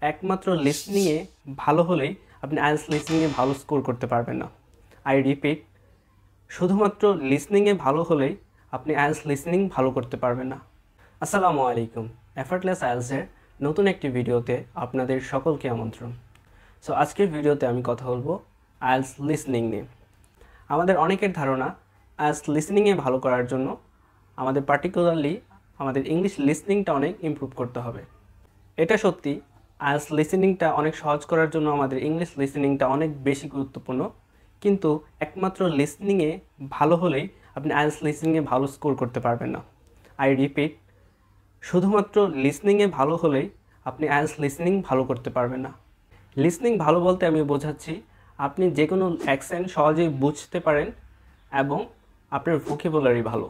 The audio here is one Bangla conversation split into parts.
একমাত্র লিসনিংয়ে ভালো হলেই আপনি আইএলটিএস লিসনিংয়ে ভালো স্কোর করতে পারবেন না। আই রিপিট, শুধুমাত্র লিসনিংয়ে ভালো হলেই আপনি আইএলটিএস লিসনিং ভালো করতে পারবেন না। আসসালামু আলাইকুম, এফার্টলেস আইএলটিএসের নতুন একটি ভিডিওতে আপনাদের সকলকে আমন্ত্রণ। সো আজকের ভিডিওতে আমি কথা বলবো আইএলটিএস লিসনিং নিয়ে। আমাদের অনেকের ধারণা আইএলটিএস লিসনিংয়ে ভালো করার জন্য আমাদের পার্টিকুলারলি আমাদের ইংলিশ লিসনিংটা অনেক ইমপ্রুভ করতে হবে। এটা সত্যি, আইএলটিএস লিসনিংটা অনেক সহজ করার জন্য আমাদের ইংলিশ লিসনিংটা অনেক বেশি গুরুত্বপূর্ণ। কিন্তু একমাত্র লিসনিংয়ে ভালো হলেই আপনি আইএলটিএস লিসনিংয়ে ভালো স্কোর করতে পারবেন না। আই রিপিট, শুধুমাত্র লিসনিংয়ে ভালো হলেই আপনি আইএলটিএস লিসনিং ভালো করতে পারবেন না। লিসনিং ভালো বলতে আমি বোঝাচ্ছি আপনি যে কোনো অ্যাকসেন্ট সহজেই বুঝতে পারেন এবং আপনার ভোকাবুলারি ভালো।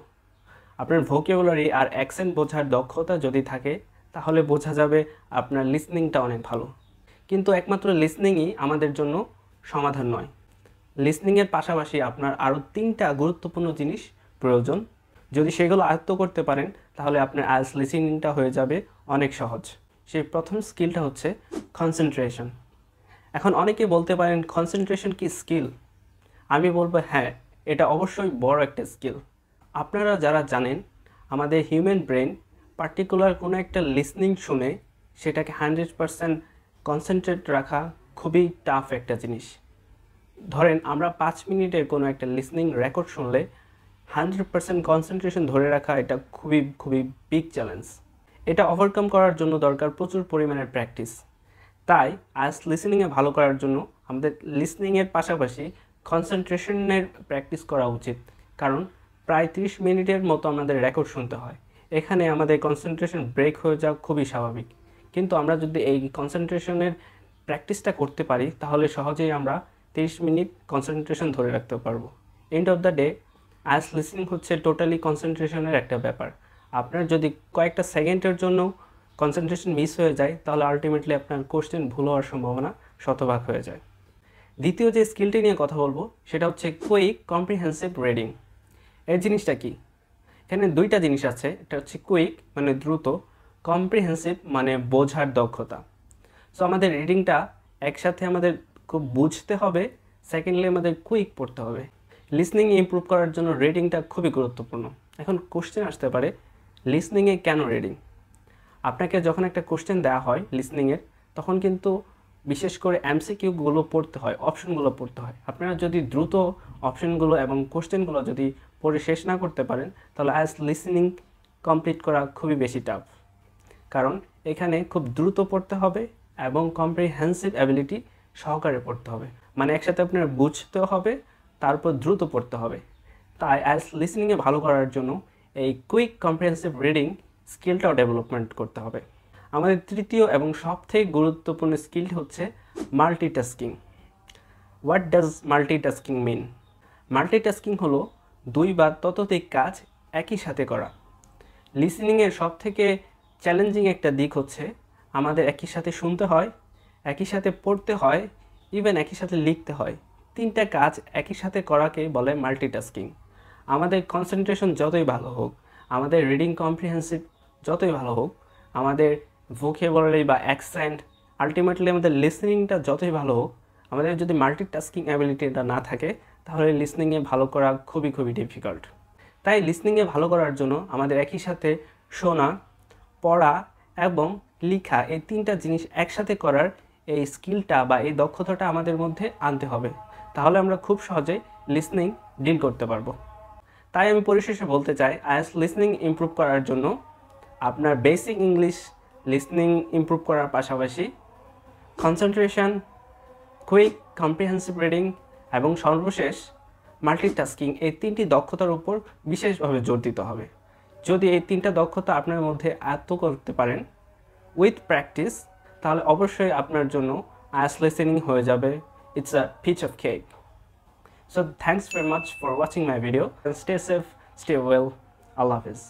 আপনার ভোকাবুলারি আর অ্যাকসেন্ট বোঝার দক্ষতা যদি থাকে তাহলে বোঝা যাবে আপনার লিসনিংটা অনেক ভালো। কিন্তু একমাত্র লিসনিংই আমাদের জন্য সমাধান নয়। লিসনিংয়ের পাশাপাশি আপনার আরও 3টা গুরুত্বপূর্ণ জিনিস প্রয়োজন। যদি সেগুলো আয়ত্ত করতে পারেন তাহলে আপনার আইএলটিএস লিসনিংটা হয়ে যাবে অনেক সহজ। সেই প্রথম স্কিলটা হচ্ছে কনসেন্ট্রেশন। এখন অনেকে বলতে পারেন কনসেন্ট্রেশন কি স্কিল? আমি বলবো হ্যাঁ, এটা অবশ্যই বড় একটা স্কিল। আপনারা যারা জানেন আমাদের হিউম্যান ব্রেন পার্টিকুলার কোনো একটা লিসনিং শুনে সেটাকে 100% কনসেন্ট্রেট রাখা খুবই টাফ একটা জিনিস। ধরেন আমরা 5 মিনিটের কোনো একটা লিসনিং রেকর্ড শুনলে 100% কনসেন্ট্রেশন ধরে রাখা এটা খুবই বিগ চ্যালেঞ্জ। এটা ওভারকাম করার জন্য দরকার প্রচুর পরিমাণের প্র্যাকটিস। তাই আইএলটিএস লিসনিংয়ে ভালো করার জন্য আমাদের লিসনিংয়ের পাশাপাশি কনসেন্ট্রেশনের প্র্যাকটিস করা উচিত। কারণ প্রায় 30 মিনিটের মতো আমাদের রেকর্ড শুনতে হয়। এখানে আমাদের কনসেন্ট্রেশন ব্রেক হয়ে যাওয়া খুবই স্বাভাবিক। কিন্তু আমরা যদি এই কনসেন্ট্রেশনের প্র্যাকটিসটা করতে পারি তাহলে সহজেই আমরা 30 মিনিট কনসেন্ট্রেশন ধরে রাখতে পারবো। End of the day IELTS listening হচ্ছে টোটালি কনসেন্ট্রেশনের একটা ব্যাপার। আপনার যদি কয়েকটা সেকেন্ডের জন্য কনসেন্ট্রেশন মিস হয়ে যায় তাহলে আলটিমেটলি আপনার কোশ্চেন ভুল হওয়ার সম্ভাবনা শতভাগ হয়ে যায়। দ্বিতীয় যে স্কিলটি নিয়ে কথা বলবো সেটা হচ্ছে কুইক কম্প্রিহেনসিভ রিডিং। এই জিনিসটা কি? এখানে 2টা জিনিস আছে। এটা হচ্ছে কুইক মানে দ্রুত, কম্প্রিহেনসিভ মানে বোঝার দক্ষতা। সো আমাদের রিডিংটা একসাথে আমাদের খুব বুঝতে হবে, সেকেন্ডলি আমাদের কুইক পড়তে হবে। লিসনিং ইমপ্রুভ করার জন্য রিডিংটা খুবই গুরুত্বপূর্ণ। এখন কোশ্চেন আসতে পারে লিসনিংয়ে কেন রিডিং? আপনাকে যখন একটা কোশ্চেন দেওয়া হয় লিসনিংয়ের তখন কিন্তু বিশেষ করে এমসিকিউগুলো পড়তে হয়, অপশনগুলো পড়তে হয়। আপনারা যদি দ্রুত অপশনগুলো এবং কোশ্চেনগুলো যদি পড়ে শেষ না করতে পারেন তাহলে আইএলটিএস লিসনিং কমপ্লিট করা খুবই বেশি টাফ। কারণ এখানে খুব দ্রুত পড়তে হবে এবং কম্প্রিহেনসিভ অ্যাবিলিটি সহকারে পড়তে হবে। মানে একসাথে আপনার বুঝতে হবে তারপর দ্রুত পড়তে হবে। তাই আইএলটিএস লিসনিংয়ে ভালো করার জন্য এই কুইক কম্প্রিহেনসিভ রিডিং স্কিলটাও ডেভেলপমেন্ট করতে হবে। আমাদের তৃতীয় এবং সবথেকে গুরুত্বপূর্ণ স্কিল হচ্ছে multitasking. What does multitasking mean? Multitasking হলো 2 বা ততোধিক কাজ একই সাথে করা। লিসনিংয়ের সবথেকে চ্যালেঞ্জিং একটা দিক হচ্ছে আমাদের একই সাথে শুনতে হয়, একই সাথে পড়তে হয়, ইভেন একই সাথে লিখতে হয়। 3টা কাজ একই সাথে করাকে বলে মাল্টিটাস্কিং। আমাদের কনসেন্ট্রেশন যতই ভালো হোক, আমাদের রিডিং কম্প্রিহেনসিভ যতই ভালো হোক, আমাদের ভোকাবুলারি বা অ্যাকসেন্ট, আলটিমেটলি আমাদের লিসনিংটা যতই ভালো হোক, আমাদের যদি মাল্টিটাস্কিং অ্যাবিলিটিটা না থাকে তাহলে লিসনিংয়ে ভালো করা খুবই ডিফিকাল্ট। তাই লিসনিংয়ে ভালো করার জন্য আমাদের একই সাথে শোনা, পড়া এবং লেখা এই 3টা জিনিস একসাথে করার এই স্কিলটা বা এই দক্ষতাটা আমাদের মধ্যে আনতে হবে। তাহলে আমরা খুব সহজেই লিসনিং ডিল করতে পারবো। তাই আমি পরিশেষে বলতে চাই আইএলটিএস লিসনিং ইমপ্রুভ করার জন্য আপনার বেসিক ইংলিশ লিসনিং ইমপ্রুভ করার পাশাপাশি কনসেন্ট্রেশন, কুইক কম্প্রিহেনসিভ রিডিং এবং সর্বশেষ মাল্টিটাস্কিং এই 3টি দক্ষতার উপর বিশেষভাবে জোর দিতে হবে। যদি এই 3টা দক্ষতা আপনার মধ্যে আয়ত্ত করতে পারেন উইথ প্র্যাকটিস তাহলে অবশ্যই আপনার জন্য আইএলটিএস লিসনিং হয়ে যাবে it's a piece of cake. So thanks very much for watching my video and stay safe, stay well. Allah Hafiz.